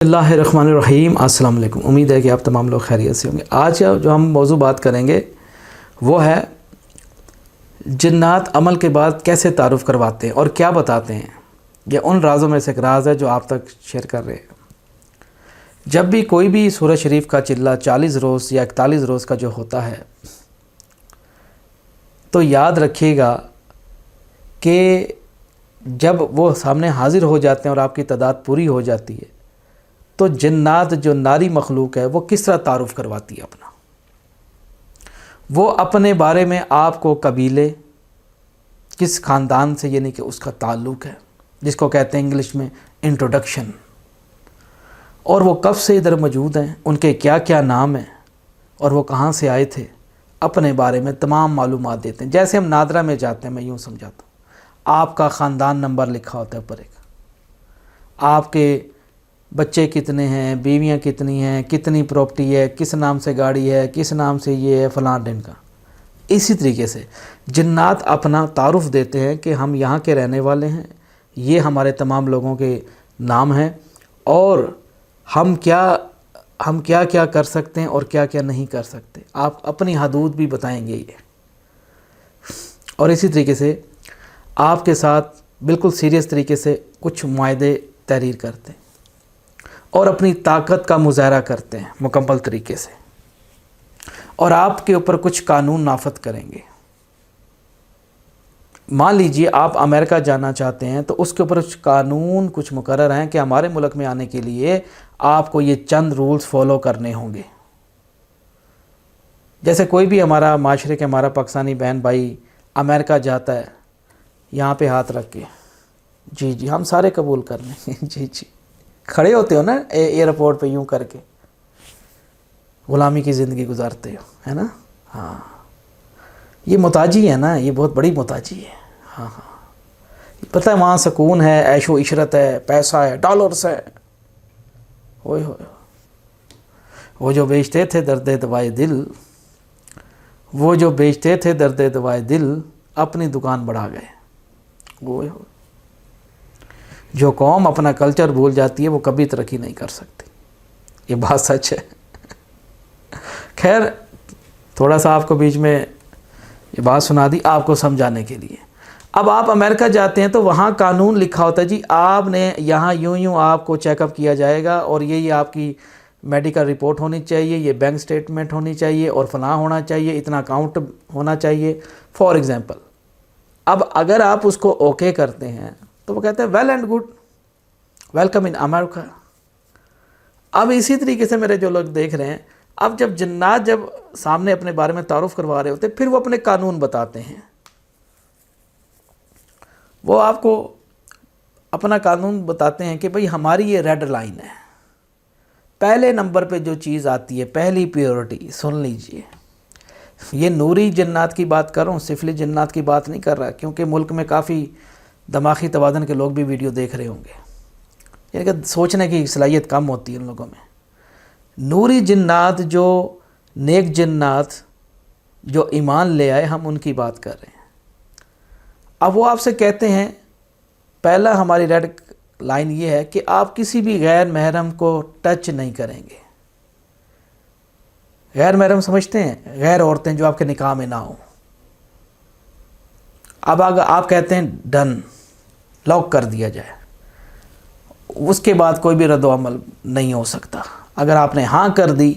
اللہ الرحمن الرحیم۔ السلام علیکم، امید ہے کہ آپ تمام لوگ خیریت سے ہوں گے۔ آج جو ہم موضوع بات کریں گے وہ ہے جنات عمل کے بعد کیسے تعارف کرواتے ہیں اور کیا بتاتے ہیں۔ یہ ان رازوں میں سے ایک راز ہے جو آپ تک شیئر کر رہے ہیں۔ جب بھی کوئی بھی سورہ شریف کا چلہ 40 روز یا 41 روز کا جو ہوتا ہے تو یاد رکھیے گا کہ جب وہ سامنے حاضر ہو جاتے ہیں اور آپ کی تعداد پوری ہو جاتی ہے تو جنات جو ناری مخلوق ہے وہ کس طرح تعارف کرواتی ہے اپنا۔ وہ اپنے بارے میں آپ کو قبیلے، کس خاندان سے یعنی کہ اس کا تعلق ہے، جس کو کہتے ہیں انگلش میں انٹروڈکشن، اور وہ کب سے ادھر موجود ہیں، ان کے کیا کیا نام ہیں اور وہ کہاں سے آئے تھے، اپنے بارے میں تمام معلومات دیتے ہیں۔ جیسے ہم نادرا میں جاتے ہیں، میں یوں سمجھاتا ہوں، آپ کا خاندان نمبر لکھا ہوتا ہے اوپر ایک، آپ کے بچے کتنے ہیں، بیویاں کتنی ہیں، کتنی پراپرٹی ہے، کس نام سے گاڑی ہے، کس نام سے یہ ہے، فلاں دن کا۔ اسی طریقے سے جنات اپنا تعارف دیتے ہیں کہ ہم یہاں کے رہنے والے ہیں، یہ ہمارے تمام لوگوں کے نام ہیں، اور ہم کیا کیا کر سکتے ہیں اور کیا کیا نہیں کر سکتے۔ آپ اپنی حدود بھی بتائیں گے یہ، اور اسی طریقے سے آپ کے ساتھ بالکل سیریس طریقے سے کچھ معاہدے تحریر کرتے ہیں اور اپنی طاقت کا مظاہرہ کرتے ہیں مکمل طریقے سے، اور آپ کے اوپر کچھ قانون نافذ کریں گے۔ مان لیجئے آپ امریکہ جانا چاہتے ہیں تو اس کے اوپر کچھ قانون کچھ مقرر ہیں کہ ہمارے ملک میں آنے کے لیے آپ کو یہ چند رولز فالو کرنے ہوں گے۔ جیسے کوئی بھی ہمارا معاشرے کے ہمارا پاکستانی بہن بھائی امریکہ جاتا ہے، یہاں پہ ہاتھ رکھ کے جی ہم سارے قبول کر لیں گے، جی کھڑے ہوتے ہو نا ایئرپورٹ پہ یوں کر کے، غلامی کی زندگی گزارتے ہو، ہے نا؟ ہاں، یہ محتاجی ہے نا، یہ بہت بڑی محتاجی ہے۔ ہاں پتہ ہے وہاں سکون ہے، عیش و عشرت ہے، پیسہ ہے، ڈالرز ہے۔ ہوئے وہ جو بیچتے تھے درد دوائے دل، وہ جو بیچتے تھے درد دوائے دل، اپنی دکان بڑھا گئے۔ ہوئے جو قوم اپنا کلچر بھول جاتی ہے وہ کبھی ترقی نہیں کر سکتی، یہ بات سچ ہے۔ خیر، تھوڑا سا آپ کو بیچ میں یہ بات سنا دی آپ کو سمجھانے کے لیے۔ اب آپ امریکہ جاتے ہیں تو وہاں قانون لکھا ہوتا ہے، جی آپ نے یہاں یوں آپ کو چیک اپ کیا جائے گا، اور یہ آپ کی میڈیکل رپورٹ ہونی چاہیے، یہ بینک سٹیٹمنٹ ہونی چاہیے، اور فلاں ہونا چاہیے، اتنا اکاؤنٹ ہونا چاہیے، فار ایگزامپل۔ اب اگر آپ اس کو اوکے کرتے ہیں تو وہ کہتے ہیں well and good, welcome in America. اب اسی طریقے سے میرے جو لوگ دیکھ رہے ہیں، اب جب جنات جب سامنے اپنے بارے میں تعارف کروا رہے ہوتے ہیں، پھر وہ اپنے قانون بتاتے ہیں۔ وہ آپ کو اپنا قانون بتاتے ہیں کہ بھئی ہماری یہ ریڈ لائن ہے، پہلے نمبر پہ جو چیز آتی ہے، پہلی پیورٹی، سن لیجئے، یہ نوری جنات کی بات کر رہا ہوں، سفلی جنات کی بات نہیں کر رہا، کیونکہ ملک میں کافی دماغی توازن کے لوگ بھی ویڈیو دیکھ رہے ہوں گے، یعنی کہ سوچنے کی صلاحیت کم ہوتی ہے ان لوگوں میں۔ نوری جنات، جو نیک جنات جو ایمان لے آئے، ہم ان کی بات کر رہے ہیں۔ اب وہ آپ سے کہتے ہیں، پہلا ہماری ریڈ لائن یہ ہے کہ آپ کسی بھی غیر محرم کو ٹچ نہیں کریں گے۔ غیر محرم سمجھتے ہیں؟ غیر عورتیں جو آپ کے نکاح میں نہ ہوں۔ اب اگر آپ کہتے ہیں ڈن، لاک کر دیا جائے، اس کے بعد کوئی بھی رد و عمل نہیں ہو سکتا۔ اگر آپ نے ہاں کر دی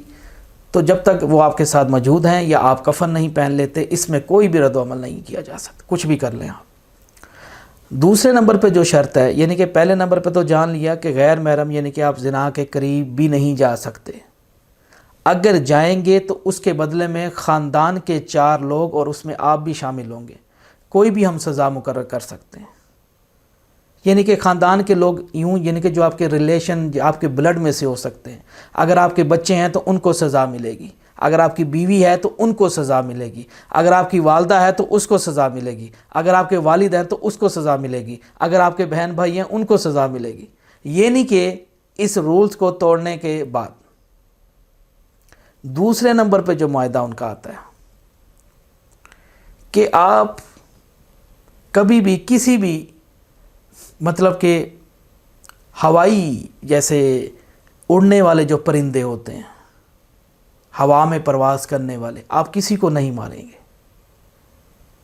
تو جب تک وہ آپ کے ساتھ موجود ہیں یا آپ کفن نہیں پہن لیتے، اس میں کوئی بھی رد و عمل نہیں کیا جا سکتا، کچھ بھی کر لیں آپ۔ دوسرے نمبر پہ جو شرط ہے، یعنی کہ پہلے نمبر پہ تو جان لیا کہ غیر محرم یعنی کہ آپ زنا کے قریب بھی نہیں جا سکتے، اگر جائیں گے تو اس کے بدلے میں خاندان کے 4 لوگ اور اس میں آپ بھی شامل ہوں گے، کوئی بھی ہم سزا مقرر کر سکتے ہیں۔ یعنی کہ خاندان کے لوگ یوں، یعنی کہ جو آپ کے ریلیشن آپ کے بلڈ میں سے ہو سکتے ہیں، اگر آپ کے بچے ہیں تو ان کو سزا ملے گی، اگر آپ کی بیوی ہے تو ان کو سزا ملے گی، اگر آپ کی والدہ ہے تو اس کو سزا ملے گی، اگر آپ کے والد ہیں تو اس کو سزا ملے گی، اگر آپ کے بہن بھائی ہیں ان کو سزا ملے گی۔ یعنی کہ اس رولز کو توڑنے کے بعد دوسرے نمبر پہ جو معاہدہ ان کا آتا ہے کہ آپ کبھی بھی کسی بھی مطلب کہ ہوائی جیسے اڑنے والے جو پرندے ہوتے ہیں، ہوا میں پرواز کرنے والے، آپ کسی کو نہیں ماریں گے،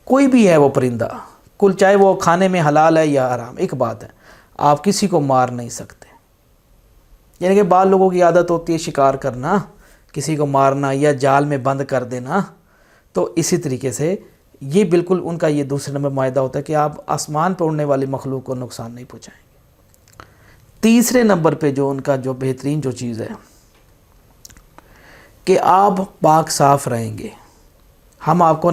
کوئی بھی ہے وہ پرندہ، کل چاہے وہ کھانے میں حلال ہے یا حرام، ایک بات ہے، آپ کسی کو مار نہیں سکتے۔ یعنی کہ بعض لوگوں کی عادت ہوتی ہے شکار کرنا، کسی کو مارنا یا جال میں بند کر دینا، تو اسی طریقے سے یہ بالکل ان کا یہ دوسرے نمبر معاہدہ ہوتا ہے کہ آپ آسمان پر اڑنے والی مخلوق کو نقصان نہیں پہنچائیں گے۔ تیسرے نمبر پہ جو ان کا جو بہترین جو چیز ہے کہ آپ پاک صاف رہیں گے، ہم آپ کو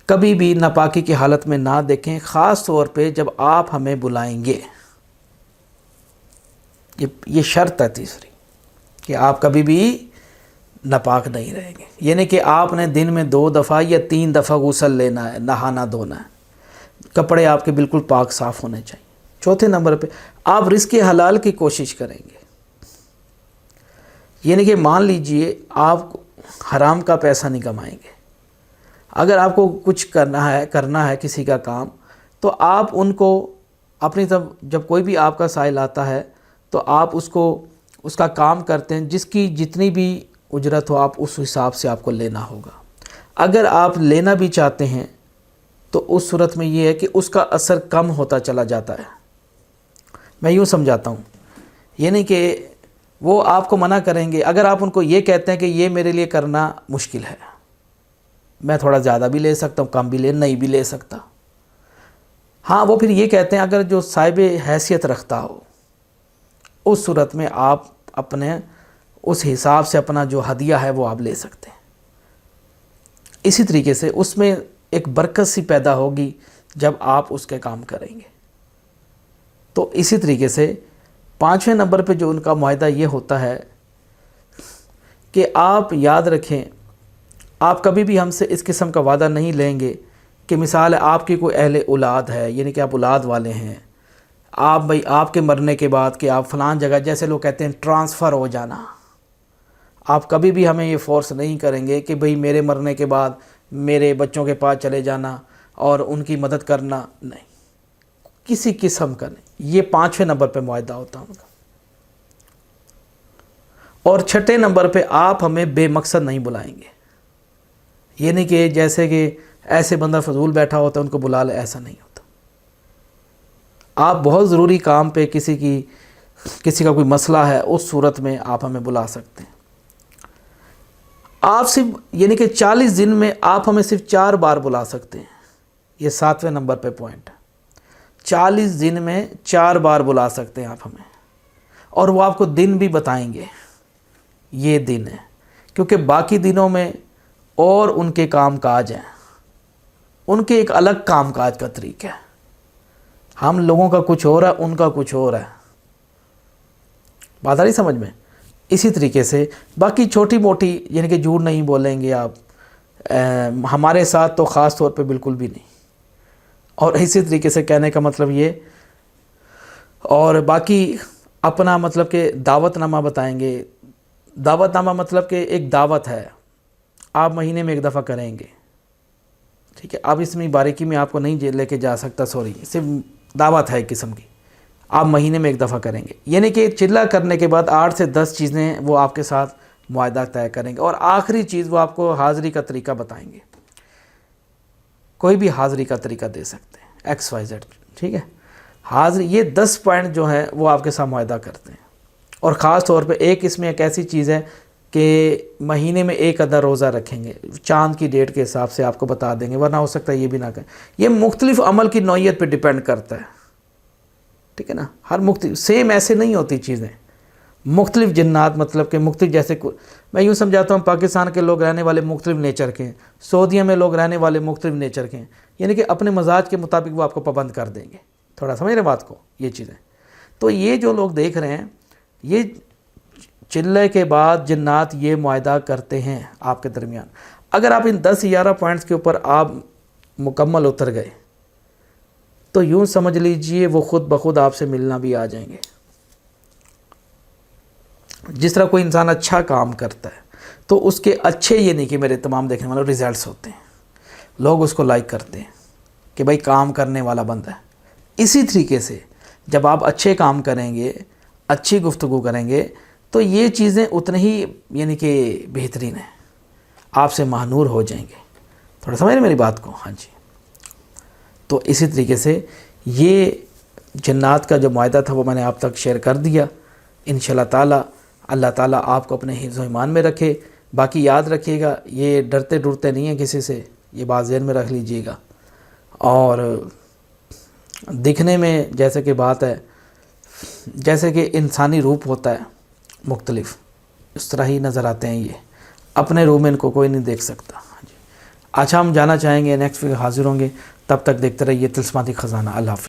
کبھی بھی ناپاکی کی حالت میں نہ دیکھیں، خاص طور پہ جب آپ ہمیں بلائیں گے۔ یہ شرط ہے تیسری کہ آپ کبھی بھی ناپاک نہیں رہیں گے، یعنی کہ آپ نے دن میں 2 دفعہ یا 3 دفعہ غسل لینا ہے، نہانا دھونا ہے، کپڑے آپ کے بالکل پاک صاف ہونے چاہیے۔ چوتھے نمبر پہ آپ رزق حلال کی کوشش کریں گے، یعنی کہ مان لیجئے آپ حرام کا پیسہ نہیں کمائیں گے، اگر آپ کو کچھ کرنا ہے کسی کا کام، تو آپ ان کو اپنی طرف، جب کوئی بھی آپ کا سائل آتا ہے تو آپ اس کا کام کرتے ہیں، جس کی جتنی بھی اجرت ہو آپ اس حساب سے آپ کو لینا ہوگا۔ اگر آپ لینا بھی چاہتے ہیں تو اس صورت میں یہ ہے کہ اس کا اثر کم ہوتا چلا جاتا ہے۔ میں یوں سمجھاتا ہوں، یعنی کہ وہ آپ کو منع کریں گے اگر آپ ان کو یہ کہتے ہیں کہ یہ میرے لیے کرنا مشکل ہے، میں تھوڑا زیادہ بھی لے سکتا ہوں، کم بھی نہیں بھی لے سکتا۔ ہاں وہ پھر یہ کہتے ہیں اگر جو صاحب حیثیت رکھتا ہو، اس صورت میں آپ اپنے اس حساب سے اپنا جو ہدیہ ہے وہ آپ لے سکتے ہیں۔ اسی طریقے سے اس میں ایک برکت سی پیدا ہوگی جب آپ اس کے کام کریں گے۔ تو اسی طریقے سے 5ویں نمبر پہ جو ان کا معاہدہ یہ ہوتا ہے کہ آپ یاد رکھیں، آپ کبھی بھی ہم سے اس قسم کا وعدہ نہیں لیں گے کہ مثال ہے آپ کی کوئی اہل اولاد ہے، یعنی کہ آپ اولاد والے ہیں، آپ کے مرنے کے بعد کہ آپ فلان جگہ، جیسے لوگ کہتے ہیں ٹرانسفر ہو جانا، آپ کبھی بھی ہمیں یہ فورس نہیں کریں گے کہ بھئی میرے مرنے کے بعد میرے بچوں کے پاس چلے جانا اور ان کی مدد کرنا، نہیں، کسی قسم کا نہیں۔ یہ 5ویں نمبر پہ معاہدہ ہوتا ہے ان کا۔ اور 6 نمبر پہ آپ ہمیں بے مقصد نہیں بلائیں گے، یعنی کہ جیسے کہ ایسے بندہ فضول بیٹھا ہوتا ہے ان کو بلا لے، ایسا نہیں ہوتا۔ آپ بہت ضروری کام پہ کسی کا کوئی مسئلہ ہے، اس صورت میں آپ ہمیں بلا سکتے ہیں۔ آپ صرف یعنی کہ 40 دن میں آپ ہمیں صرف 4 بار بلا سکتے ہیں، یہ 7ویں نمبر پہ پوائنٹ ہے۔ 40 دن میں 4 بار بلا سکتے ہیں آپ ہمیں، اور وہ آپ کو دن بھی بتائیں گے، یہ دن ہے، کیونکہ باقی دنوں میں اور ان کے کام کاج ہیں، ان کے ایک الگ کام کاج کا طریقہ ہے، ہم لوگوں کا کچھ اور ہے، ان کا کچھ اور ہے، بات آ رہی سمجھ میں؟ اسی طریقے سے باقی چھوٹی موٹی، یعنی کہ جھوٹ نہیں بولیں گے آپ، ہمارے ساتھ تو خاص طور پہ بالکل بھی نہیں، اور اسی طریقے سے کہنے کا مطلب یہ، اور باقی اپنا مطلب کہ دعوت نامہ بتائیں گے۔ دعوت نامہ مطلب کہ ایک دعوت ہے، آپ مہینے میں 1 دفعہ کریں گے، ٹھیک ہے، اب اس میں باریکی میں آپ کو نہیں لے کے جا سکتا، سوری، صرف دعوت ہے ایک قسم کی، آپ مہینے میں 1 دفعہ کریں گے، یعنی کہ چلہ کرنے کے بعد 8 سے 10 چیزیں وہ آپ کے ساتھ معاہدہ طے کریں گے، اور آخری چیز وہ آپ کو حاضری کا طریقہ بتائیں گے، کوئی بھی حاضری کا طریقہ دے سکتے ہیں XYZ، ٹھیک ہے، حاضری، یہ 10 پوائنٹ جو ہیں وہ آپ کے ساتھ معاہدہ کرتے ہیں۔ اور خاص طور پہ اس میں ایک ایسی چیز ہے کہ مہینے میں 1 عدد روزہ رکھیں گے، چاند کی ڈیٹ کے حساب سے آپ کو بتا دیں گے، ورنہ ہو سکتا ہے یہ بھی نہ کریں۔ یہ مختلف عمل کی نوعیت پہ ڈیپینڈ کرتا ہے، ٹھیک ہے نا، ہر مختلف سیم ایسے نہیں ہوتی چیزیں، مختلف جنات، مطلب کہ مختلف، جیسے میں یوں سمجھاتا ہوں پاکستان کے لوگ رہنے والے مختلف نیچر کے ہیں، سعودیہ میں لوگ رہنے والے مختلف نیچر کے ہیں، یعنی کہ اپنے مزاج کے مطابق وہ آپ کو پابند کر دیں گے، تھوڑا سمجھ رہے بات کو، یہ چیزیں۔ تو یہ جو لوگ دیکھ رہے ہیں، یہ چلے کے بعد جنات یہ معاہدہ کرتے ہیں آپ کے درمیان۔ اگر آپ ان 10-11 پوائنٹس کے اوپر آپ مکمل اتر گئے تو یوں سمجھ لیجئے وہ خود بخود آپ سے ملنا بھی آ جائیں گے۔ جس طرح کوئی انسان اچھا کام کرتا ہے تو اس کے اچھے، یہ نہیں کہ میرے تمام دیکھنے والے ریزلٹس ہوتے ہیں، لوگ اس کو لائک کرتے ہیں کہ بھائی کام کرنے والا بندہ ہے۔ اسی طریقے سے جب آپ اچھے کام کریں گے، اچھی گفتگو کریں گے، تو یہ چیزیں اتنی ہی یعنی کہ بہترین ہیں، آپ سے ماہنور ہو جائیں گے. تھوڑا سمجھ رہے میری بات کو؟ ہاں جی. تو اسی طریقے سے یہ جنات کا جو معاہدہ تھا وہ میں نے آپ تک شیئر کر دیا. انشاءاللہ تعالی اللہ تعالیٰ آپ کو اپنے حفظ و ایمان میں رکھے. باقی یاد رکھیے گا، یہ ڈرتے ڈرتے نہیں ہیں کسی سے، یہ بات ذہن میں رکھ لیجئے گا. اور دکھنے میں جیسے کہ بات ہے، جیسے کہ انسانی روپ ہوتا ہے مختلف، اس طرح ہی نظر آتے ہیں. یہ اپنے روح میں ان کو کوئی نہیں دیکھ سکتا. ہاں جی. اچھا، ہم جانا چاہیں گے، نیکسٹ ویک حاضر ہوں گے. تب تک دیکھتے رہیے طلسماتی خزانہ. اللہ حافظ.